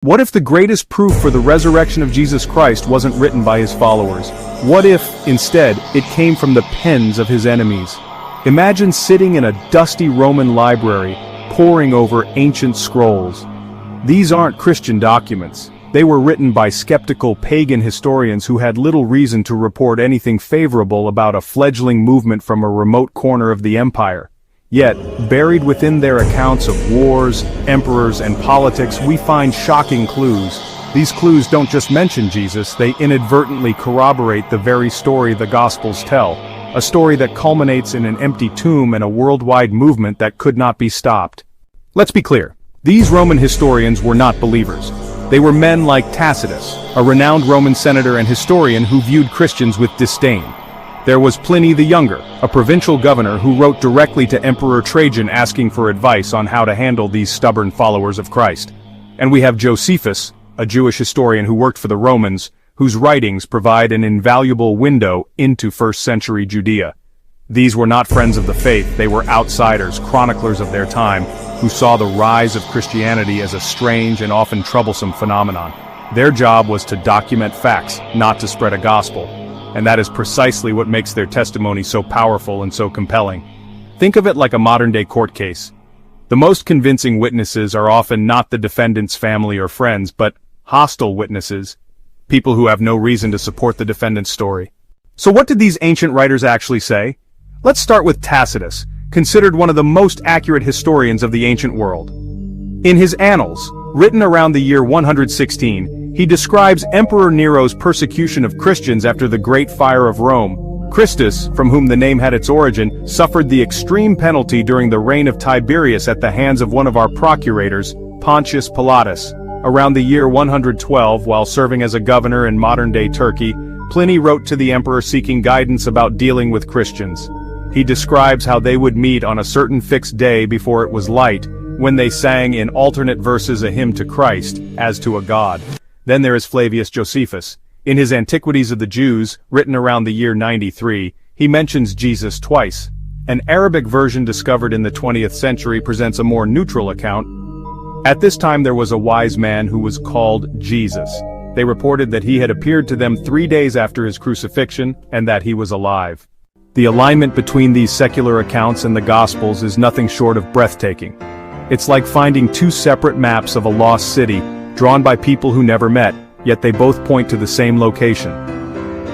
What if the greatest proof for the resurrection of Jesus Christ wasn't written by his followers? What if, instead, it came from the pens of his enemies? Imagine sitting in a dusty Roman library, poring over ancient scrolls. These aren't Christian documents. They were written by skeptical pagan historians who had little reason to report anything favorable about a fledgling movement from a remote corner of the empire. Yet, buried within their accounts of wars, emperors, and politics, we find shocking clues. These clues don't just mention Jesus, they inadvertently corroborate the very story the Gospels tell. A story that culminates in an empty tomb and a worldwide movement that could not be stopped. Let's be clear. These Roman historians were not believers. They were men like Tacitus, a renowned Roman senator and historian who viewed Christians with disdain. There was Pliny the Younger, a provincial governor who wrote directly to Emperor Trajan asking for advice on how to handle these stubborn followers of Christ. And we have Josephus, a Jewish historian who worked for the Romans, whose writings provide an invaluable window into first-century Judea. These were not friends of the faith, they were outsiders, chroniclers of their time, who saw the rise of Christianity as a strange and often troublesome phenomenon. Their job was to document facts, not to spread a gospel. And that is precisely what makes their testimony so powerful and so compelling. Think of it like a modern-day court case. The most convincing witnesses are often not the defendant's family or friends, but hostile witnesses, people who have no reason to support the defendant's story. So what did these ancient writers actually say? Let's start with Tacitus, considered one of the most accurate historians of the ancient world. In his Annals, written around the year 116, he describes Emperor Nero's persecution of Christians after the Great Fire of Rome. Christus, from whom the name had its origin, suffered the extreme penalty during the reign of Tiberius at the hands of one of our procurators, Pontius Pilatus. Around the year 112, while serving as a governor in modern-day Turkey, Pliny wrote to the emperor seeking guidance about dealing with Christians. He describes how they would meet on a certain fixed day before it was light, when they sang in alternate verses a hymn to Christ, as to a god. Then there is Flavius Josephus. In his Antiquities of the Jews, written around the year 93, he mentions Jesus twice. An Arabic version discovered in the 20th century presents a more neutral account. At this time there was a wise man who was called Jesus. They reported that he had appeared to them 3 days after his crucifixion, and that he was alive. The alignment between these secular accounts and the Gospels is nothing short of breathtaking. It's like finding two separate maps of a lost city, drawn by people who never met, yet they both point to the same location.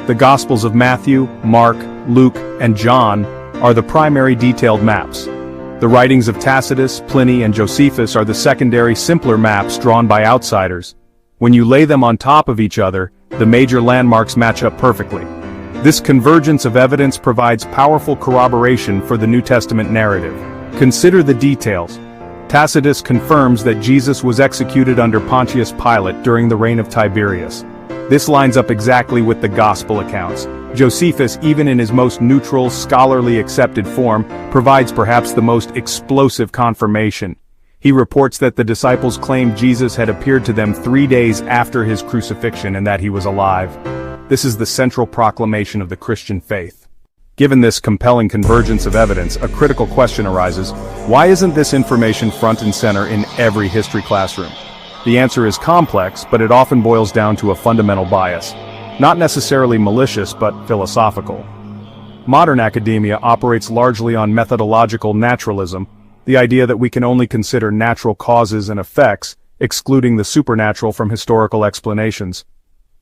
The Gospels of Matthew, Mark, Luke, and John are the primary detailed maps. The writings of Tacitus, Pliny, and Josephus are the secondary, simpler maps drawn by outsiders. When you lay them on top of each other, the major landmarks match up perfectly. This convergence of evidence provides powerful corroboration for the New Testament narrative. Consider the details. Tacitus confirms that Jesus was executed under Pontius Pilate during the reign of Tiberius. This lines up exactly with the Gospel accounts. Josephus, even in his most neutral, scholarly accepted form, provides perhaps the most explosive confirmation. He reports that the disciples claimed Jesus had appeared to them 3 days after his crucifixion and that he was alive. This is the central proclamation of the Christian faith. Given this compelling convergence of evidence, a critical question arises: why isn't this information front and center in every history classroom? The answer is complex, but it often boils down to a fundamental bias. Not necessarily malicious, but philosophical. Modern academia operates largely on methodological naturalism, the idea that we can only consider natural causes and effects, excluding the supernatural from historical explanations.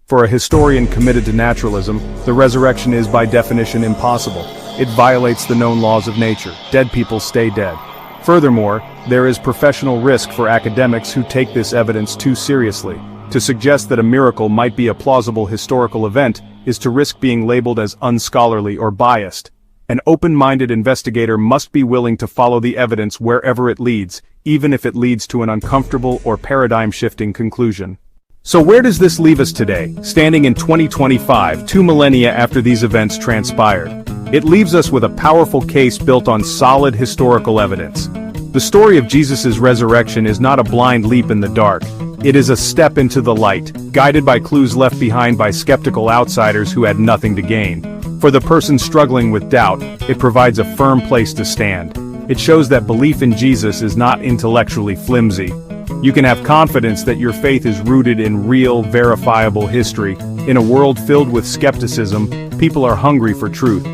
For a historian committed to naturalism, the resurrection is by definition impossible. It violates the known laws of nature. Dead people stay dead. Furthermore, there is professional risk for academics who take this evidence too seriously. To suggest that a miracle might be a plausible historical event is to risk being labeled as unscholarly or biased. An open-minded investigator must be willing to follow the evidence wherever it leads, even if it leads to an uncomfortable or paradigm-shifting conclusion. So where does this leave us today, standing in 2025, 2 millennia after these events transpired? It leaves us with a powerful case built on solid historical evidence. The story of Jesus' resurrection is not a blind leap in the dark. It is a step into the light, guided by clues left behind by skeptical outsiders who had nothing to gain. For the person struggling with doubt, it provides a firm place to stand. It shows that belief in Jesus is not intellectually flimsy. You can have confidence that your faith is rooted in real, verifiable history. In a world filled with skepticism, people are hungry for truth.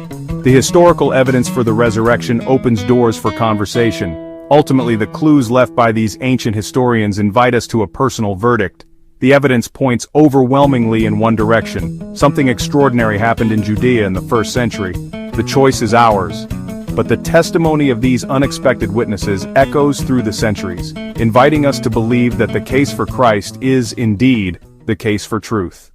The historical evidence for the resurrection opens doors for conversation. Ultimately, the clues left by these ancient historians invite us to a personal verdict. The evidence points overwhelmingly in one direction. Something extraordinary happened in Judea in the 1st century. The choice is ours. But the testimony of these unexpected witnesses echoes through the centuries, inviting us to believe that the case for Christ is indeed the case for truth.